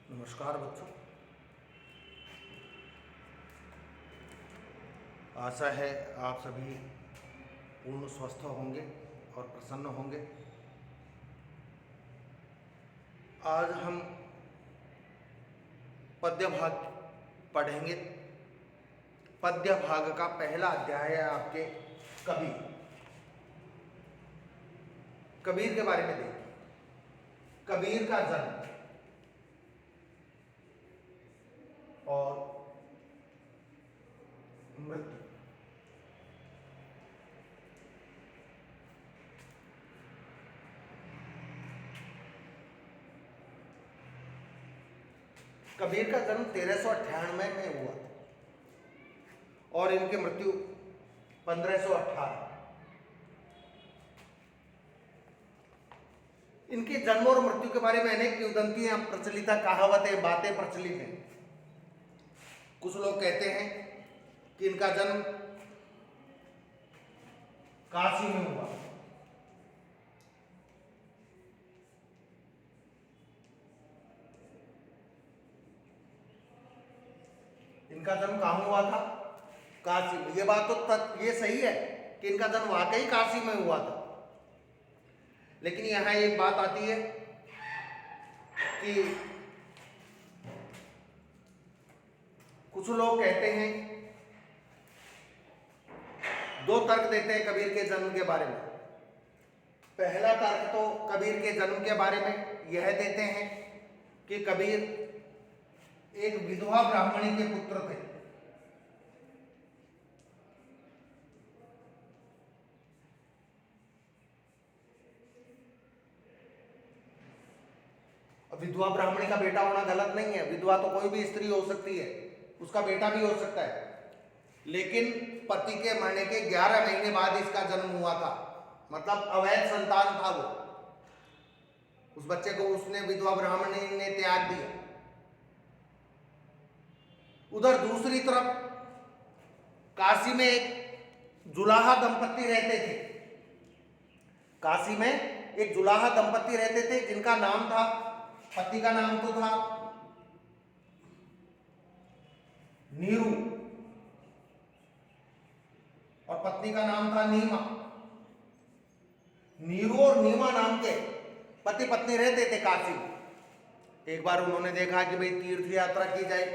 नमस्कार बच्चों। आशा है आप सभी पूर्ण स्वस्थ होंगे और प्रसन्न होंगे। आज हम पद्य भाग पढ़ेंगे। पद्य भाग का पहला अध्याय है आपके कबीर। कबीर के बारे में देखिए। कबीर का जन्म और मृत्यु। कबीर का जन्म 1398 में हुआ था और इनकी मृत्यु 1518। इनके जन्म और मृत्यु के बारे में अनेक किंवदंतियां प्रचलित, कहावतें, बातें प्रचलित हैं। कुछ लोग कहते हैं कि इनका जन्म काशी में हुआ। इनका जन्म कहाँ हुआ था? काशी में। ये बात तो ये सही है कि इनका जन्म वाकई काशी में हुआ था, लेकिन यहां एक बात आती है कि कुछ लोग कहते हैं, दो तर्क देते हैं कबीर के जन्म के बारे में। पहला तर्क तो कबीर के जन्म के बारे में यह देते हैं कि कबीर एक विधवा ब्राह्मणी के पुत्र थे। विधवा ब्राह्मणी का बेटा होना गलत नहीं है। विधवा तो कोई भी स्त्री हो सकती है, उसका बेटा भी हो सकता है। लेकिन पति के मरने के 11 महीने बाद इसका जन्म हुआ था, मतलब अवैध संतान था वो। उस बच्चे को उसने विधवा ब्राह्मणी ने त्याग दिया। उधर दूसरी तरफ काशी में एक जुलाहा दंपत्ति रहते थे। काशी में एक जुलाहा दंपत्ति रहते थे जिनका नाम था, पति का नाम तो था नीरू और पत्नी का नाम था नीमा। नीरू और नीमा नाम के पति पत्नी रहते थे काशी में। एक बार उन्होंने देखा कि भाई तीर्थ यात्रा की जाए,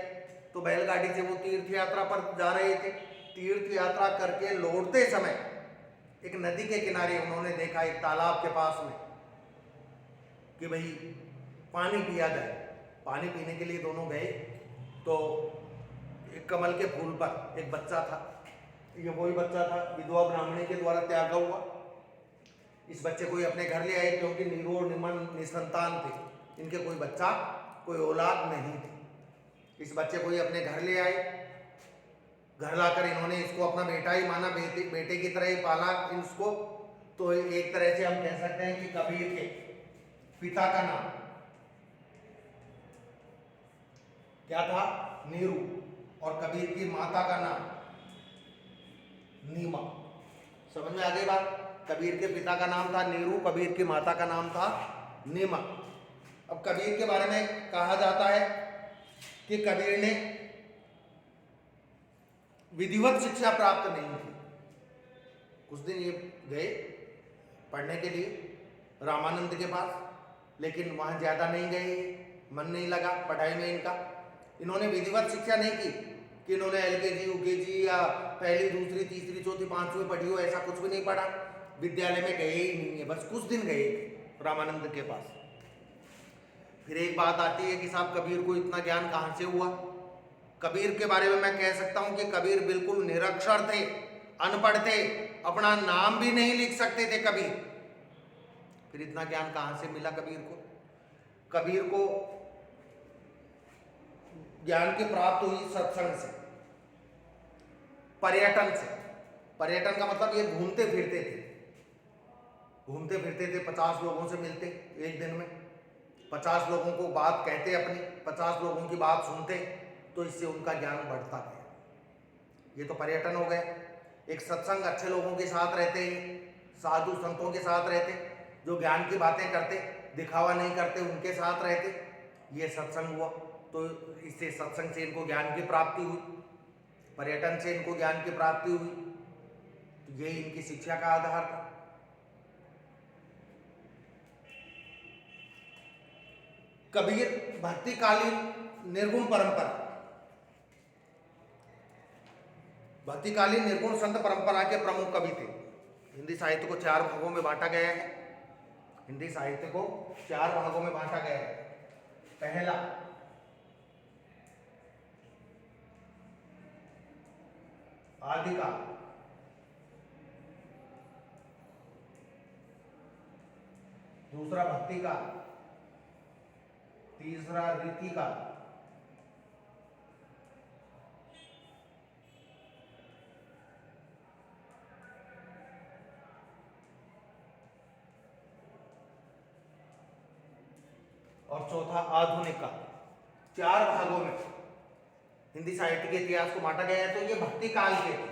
तो बैलगाड़ी से वो तीर्थ यात्रा पर जा रहे थे। तीर्थ यात्रा करके लौटते समय एक नदी के किनारे उन्होंने देखा, एक तालाब के पास में, कि भाई पानी पिया जाए। पानी पीने के लिए दोनों गए तो एक कमल के फूल पर एक बच्चा था। ये वही बच्चा था विधवा ब्राह्मणी के द्वारा त्यागा हुआ। इस बच्चे को ही अपने घर ले आए, क्योंकि नीरू और नीमा निसंतान थे, इनके कोई बच्चा, कोई औलाद नहीं थी। इस बच्चे को ही अपने घर ले आए। घर लाकर इन्होंने इसको अपना बेटा ही माना, बेटे की तरह ही पाला इसको। तो एक तरह से हम कह सकते हैं कि कबीर के पिता का नाम क्या था? नीरू। और कबीर की माता का नाम नीमा। समझ में आ गई बात? कबीर के पिता का नाम था नीरू, कबीर की माता का नाम था नीमा। अब कबीर के बारे में कहा जाता है कि कबीर ने विधिवत शिक्षा प्राप्त नहीं की। कुछ दिन ये गए पढ़ने के लिए रामानंद के पास, लेकिन वहां ज्यादा नहीं गए, मन नहीं लगा पढ़ाई में इनका। इन्होंने विधिवत शिक्षा नहीं की कि इन्होंने LKG UKG या पहली दूसरी तीसरी चौथी पांचवी पढ़ी हो, ऐसा कुछ भी नहीं पढ़ा। विद्यालय में गए ही नहीं है, बस कुछ दिन गए रामानंद के पास। फिर एक बात आती है कि साहब कबीर को इतना ज्ञान कहां से हुआ? कबीर के बारे में मैं कह सकता हूं कि कबीर बिल्कुल निरक्षर थे, अनपढ़ थे, अपना नाम भी नहीं लिख सकते थे कबीर। फिर इतना ज्ञान कहां से मिला कबीर को? कबीर को ज्ञान की प्राप्त हुई सत्संग से, पर्यटन से। पर्यटन का मतलब ये घूमते फिरते थे। घूमते फिरते थे, 50 लोगों से मिलते एक दिन में, 50 लोगों को बात कहते अपनी, 50 लोगों की बात सुनते, तो इससे उनका ज्ञान बढ़ता गया। ये तो पर्यटन हो गया। एक सत्संग, अच्छे लोगों के साथ रहते, साधु संतों के साथ रहते, जो ज्ञान की बातें करते, दिखावा नहीं करते, उनके साथ रहते, ये सत्संग हुआ, तो इससे सत्संग से इनको ज्ञान की प्राप्ति हुई, पर्यटन से इनको ज्ञान की प्राप्ति हुई, तो यही इनकी शिक्षा का आधार था। कबीर भक्तिकालीन निर्गुण परंपरा, भक्तिकालीन निर्गुण संत परंपरा के प्रमुख कवि थे। हिंदी साहित्य को 4 भागों में बांटा गया है। हिंदी साहित्य को 4 भागों में बांटा गया है। पहला आदिकाल, दूसरा भक्तिकाल, तीसरा रीतिकाल, और चौथा आधुनिक काल। 4 भागों में हिंदी साहित्य के इतिहास को बांटा गया है। तो ये भक्ति काल के थे।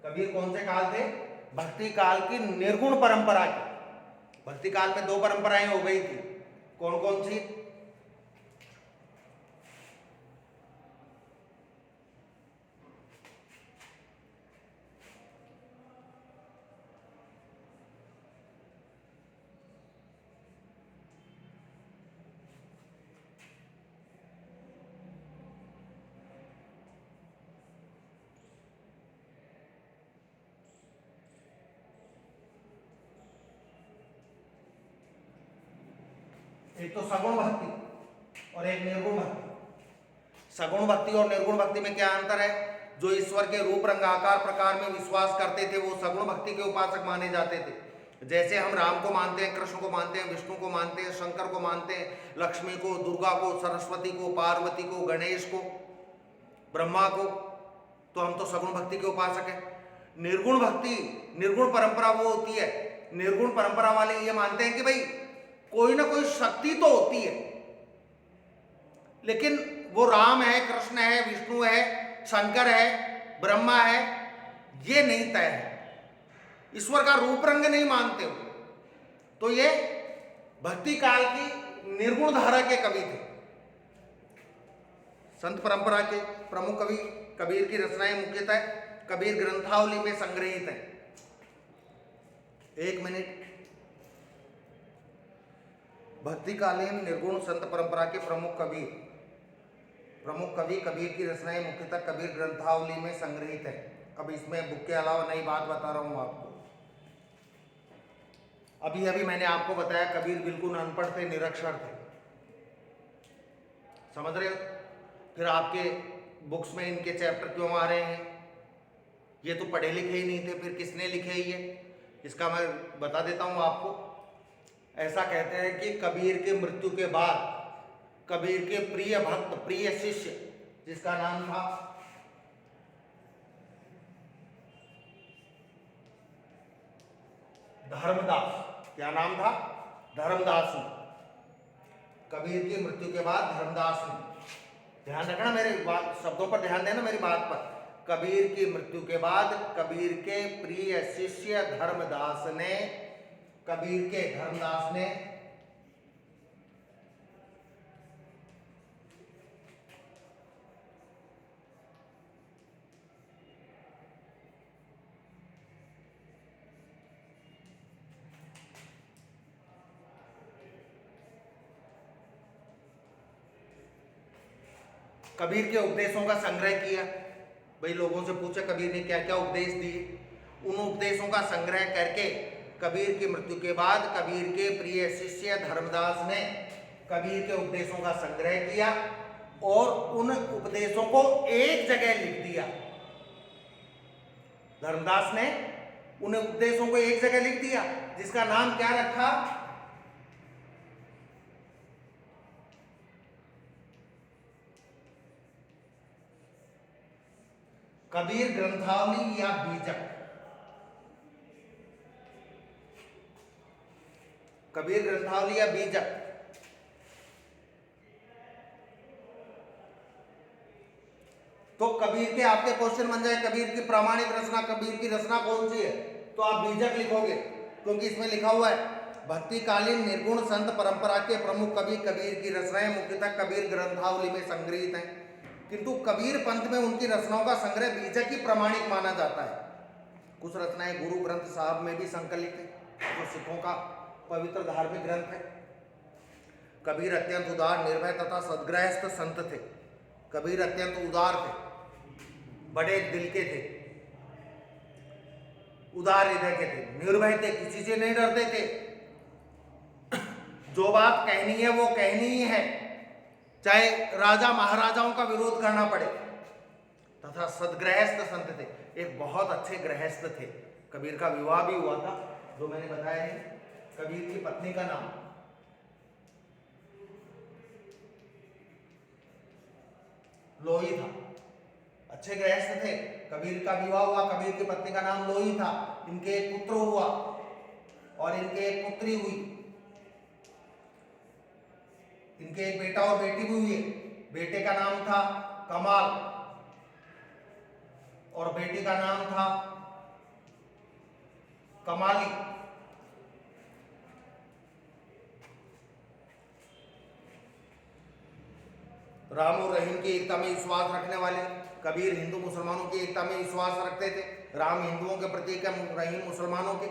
कबीर कौन से काल थे? भक्ति काल की निर्गुण परंपरा की। भक्ति काल में 2 परंपराएं हो गई थी। कौन कौन सी? एक तो सगुण भक्ति और एक निर्गुण भक्ति। सगुण भक्ति और निर्गुण भक्ति में क्या अंतर है? जो ईश्वर के रूप रंग आकार प्रकार में विश्वास करते थे वो सगुण भक्ति के उपासक माने जाते थे। जैसे हम राम को मानते हैं, कृष्ण को मानते हैं, विष्णु को मानते हैं, शंकर को मानते हैं, लक्ष्मी को, दुर्गा को, सरस्वती को, पार्वती को, गणेश को, ब्रह्मा को, तो हम तो सगुण भक्ति के उपासक हैं। निर्गुण भक्ति, निर्गुण परंपरा वो होती है, निर्गुण परंपरा वाले ये मानते हैं कि भाई कोई ना कोई शक्ति तो होती है, लेकिन वो राम है, कृष्ण है, विष्णु है, शंकर है, ब्रह्मा है, ये नहीं तय है। ईश्वर का रूप रंग नहीं मानते हो। तो ये भक्ति काल की निर्गुण धारा के कवि थे। संत परंपरा के प्रमुख कवि कबीर की रचनाएं मुख्यतः कबीर ग्रंथावली में संग्रहित हैं। 1 मिनट। भक्तिकालीन निर्गुण संत परंपरा के प्रमुख कवि कबीर की रचनाएं मुख्यतः कबीर ग्रंथावली में संग्रहित है। अब इसमें बुक के अलावा नई बात बता रहा हूं आपको। अभी मैंने आपको बताया कबीर बिल्कुल अनपढ़ थे, निरक्षर थे, समझ रहे हो? फिर आपके बुक्स में इनके चैप्टर क्यों आ रहे हैं? ये तो पढ़े लिखे ही नहीं थे, फिर किसने लिखे ये? इसका मैं बता देता हूं आपको। ऐसा कहते हैं कि कबीर के मृत्यु के बाद कबीर के प्रिय भक्त, प्रिय शिष्य, जिसका नाम था धर्मदास, क्या नाम था? धर्मदास ने, कबीर की मृत्यु के बाद धर्मदास ने, ध्यान रखना मेरे बात, शब्दों पर ध्यान देना मेरी बात पर। कबीर की मृत्यु के बाद कबीर के प्रिय शिष्य धर्मदास ने, कबीर के धर्मदास ने कबीर के उपदेशों का संग्रह किया। भाई लोगों से पूछा कबीर ने क्या क्या उपदेश दिए, उन उपदेशों का संग्रह करके कबीर की मृत्यु के बाद कबीर के प्रिय शिष्य धर्मदास ने कबीर के उपदेशों का संग्रह किया और उन उपदेशों को एक जगह लिख दिया। धर्मदास ने उन उपदेशों को एक जगह लिख दिया, जिसका नाम क्या रखा? कबीर ग्रंथावली या बीजक। कबीर ग्रंथावली या बीजक। तो कबीर के आपके क्वेश्चन बन जाए कबीर की प्रामाणिक रचना, कबीर की रचना कौन सी है? तो आप बीजक लिखोगे, क्योंकि इसमें लिखा हुआ है भक्तिकालीन निर्गुण संत परंपरा के प्रमुख कवि कबीर की रचनाएं मुख्यतः कबीर ग्रंथावली में संग्रहित हैं, किंतु कबीर पंथ में उनकी रचनाओं का संग्रह बीजक ही प्रमाणिक माना जाता है। कुछ रचनाएं गुरु ग्रंथ साहब में भी संकलित है, जो सिखों का पवित्र धार्मिक ग्रंथ है। कबीर अत्यंत उदार, निर्भय तथा सद्ग्रहस्थ संत थे। कबीर अत्यंत उदार थे, बड़े दिल के थे, उदार हृदय के थे, निर्भय थे, किसी से नहीं डरते थे। जो बात कहनी है वो कहनी ही है, चाहे राजा महाराजाओं का विरोध करना पड़े। तथा सद्गृहस्थ संत थे, एक बहुत अच्छे गृहस्थ थे। कबीर का विवाह भी हुआ था, जो मैंने बताया है। कबीर की पत्नी का नाम लोई था। अच्छे गृहस्थ थे। कबीर का विवाह हुआ, कबीर की पत्नी का नाम लोई था। इनके एक पुत्र हुआ और इनके एक पुत्री हुई। इनके एक बेटा और बेटी भी हुई। बेटे का नाम था कमाल और बेटी का नाम था कमाली। राम और रहीम की एकता में विश्वास रखने वाले। कबीर हिंदू मुसलमानों की एकता में विश्वास रखते थे। राम हिंदुओं के प्रतीक है, रहीम मुसलमानों के।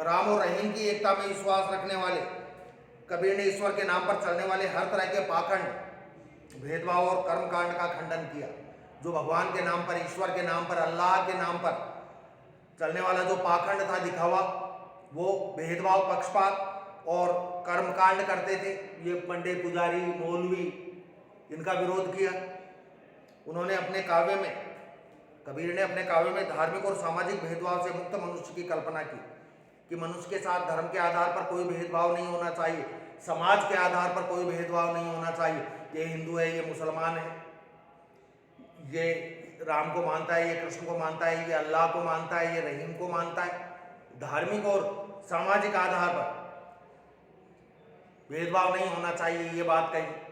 राम और रहीम की एकता में विश्वास रखने वाले। कबीर ने ईश्वर के नाम पर चलने वाले हर तरह के पाखंड, भेदभाव और कर्मकांड का खंडन किया। जो भगवान के नाम पर, ईश्वर के नाम पर, अल्लाह के नाम पर चलने वाला जो पाखंड था, दिखावा, वो भेदभाव, पक्षपात और कर्मकांड करते थे। ये पंडित, पुजारी, मौलवी, इनका विरोध किया। उन्होंने अपने काव्य में, कबीर ने अपने काव्य में धार्मिक और सामाजिक भेदभाव से मुक्त मनुष्य की कल्पना की, कि मनुष्य के साथ धर्म के आधार पर कोई भेदभाव नहीं होना चाहिए, समाज के आधार पर कोई भेदभाव नहीं होना चाहिए। ये हिंदू है, ये मुसलमान है, ये राम को मानता है, ये कृष्ण को मानता है, ये अल्लाह को मानता है, ये रहीम को मानता है। धार्मिक और सामाजिक आधार पर भेदभाव नहीं होना चाहिए, ये बात कही।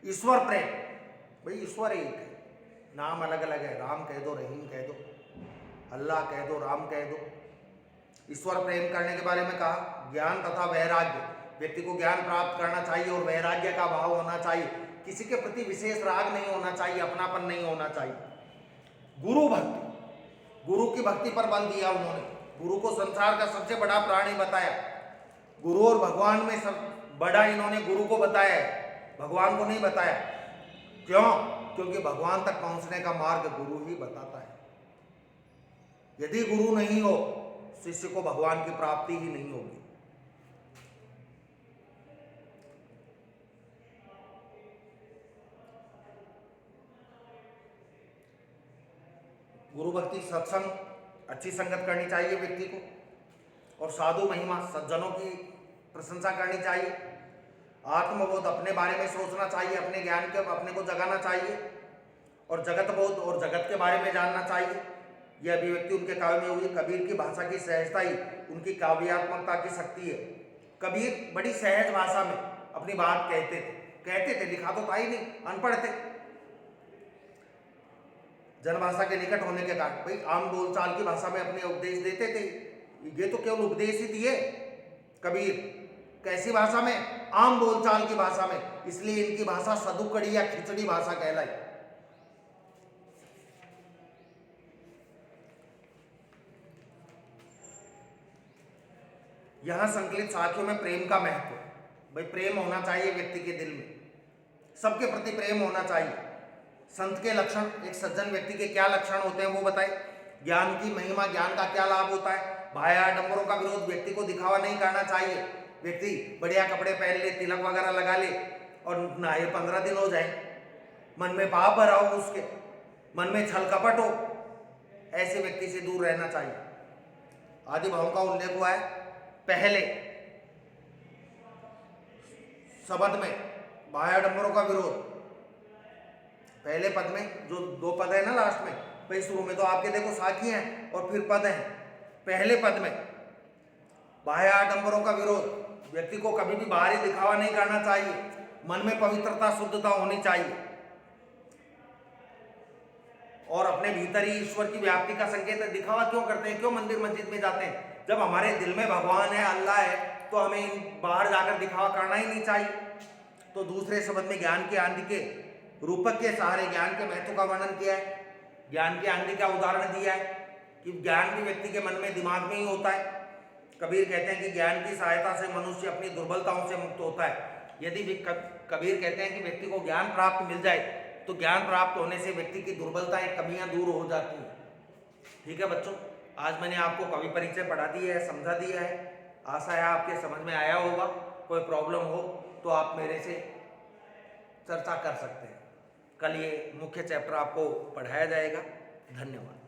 ईश्वर प्रेम, भाई ईश्वर एक है, नाम अलग अलग है। राम कह दो, रहीम कह दो, अल्लाह कह दो, राम कह दो। ईश्वर प्रेम करने के बारे में कहा। ज्ञान तथा वैराग्य, व्यक्ति को ज्ञान प्राप्त करना चाहिए और वैराग्य का भाव होना चाहिए। किसी के प्रति विशेष राग नहीं होना चाहिए, अपनापन नहीं होना चाहिए। गुरु भक्ति, गुरु की भक्ति पर बल दिया उन्होंने। गुरु को संसार का सबसे बड़ा प्राणी बताया। गुरु और भगवान में सब बड़ा इन्होंने गुरु को बताया है, भगवान को नहीं बताया। क्यों? क्योंकि भगवान तक पहुंचने का मार्ग गुरु ही बताता है। यदि गुरु नहीं हो, शिष्य को भगवान की प्राप्ति ही नहीं होगी। गुरु भक्ति, सत्संग, अच्छी संगत करनी चाहिए व्यक्ति को, और साधु महिमा, सज्जनों की प्रशंसा करनी चाहिए। आत्मबोध, अपने बारे में सोचना चाहिए, अपने ज्ञान के अपने को जगाना चाहिए, और जगत बोध और जगत के बारे में जानना चाहिए। यह अभिव्यक्ति उनके काव्य में हुई। कबीर की भाषा की सहजता ही उनकी काव्यात्मकता की शक्ति है। कबीर बड़ी सहज भाषा में अपनी बात कहते थे, लिखा तो था ही नहीं, अनपढ़ थे। जनभाषा के निकट होने के कारण भाई आम बोलचाल की भाषा में अपने उपदेश देते थे। ये तो केवल उपदेश ही दिए कबीर। कैसी भाषा में? आम बोलचाल की भाषा में। इसलिए इनकी भाषा सदुकड़ी या खिचड़ी भाषा कहलाई। यहां संकलित साखियों में प्रेम का महत्व, भाई प्रेम होना चाहिए व्यक्ति के दिल में, सबके प्रति प्रेम होना चाहिए। संत के लक्षण, एक सज्जन व्यक्ति के क्या लक्षण होते हैं वो बताए। ज्ञान की महिमा, ज्ञान का क्या लाभ होता है। बाह्य आडंबरों का विरोध, व्यक्ति को दिखावा नहीं करना चाहिए। व्यक्ति बढ़िया कपड़े पहन ले, तिलक वगैरह लगा ले और नहाए 15 दिन हो जाए, मन में पाप भरा हो, उसके मन में छल कपट हो, ऐसे व्यक्ति से दूर रहना चाहिए। आदि भावों का उल्लेख हुआ है। पहले शब्द में बाह्य आडंबरों का विरोध, पहले पद में जो 2 पद है ना लास्ट में, भाई शुरू में तो आपके देखो साखी हैं और फिर पद हैं। पहले पद में बाह्य आडंबरों का विरोध, व्यक्ति को कभी भी बाहरी दिखावा नहीं करना चाहिए, मन में पवित्रता, शुद्धता होनी चाहिए, और अपने भीतर ही ईश्वर की व्याप्ति का संकेत है। दिखावा क्यों करते हैं? क्यों मंदिर मस्जिद में जाते हैं? जब हमारे दिल में भगवान है, अल्लाह है, तो हमें बाहर जाकर दिखावा करना ही नहीं चाहिए। तो दूसरे शब्द में ज्ञान के आंधी के रूपक के सहारे ज्ञान के महत्व का वर्णन किया है। ज्ञान के आंधी का उदाहरण दिया है कि ज्ञान भी व्यक्ति के मन में, दिमाग में ही होता है। कबीर कहते हैं कि ज्ञान की सहायता से मनुष्य अपनी दुर्बलताओं से मुक्त होता है। यदि कबीर कहते हैं कि व्यक्ति को ज्ञान प्राप्त मिल जाए तो ज्ञान प्राप्त होने से व्यक्ति की दुर्बलताएं, कमियां दूर हो जाती हैं। ठीक है बच्चों, आज मैंने आपको कवि परिचय पढ़ा दिया है, समझा दिया है। आशा है आपके समझ में आया होगा। कोई प्रॉब्लम हो तो आप मेरे से चर्चा कर सकते हैं। कल ये मुख्य चैप्टर आपको पढ़ाया जाएगा। धन्यवाद।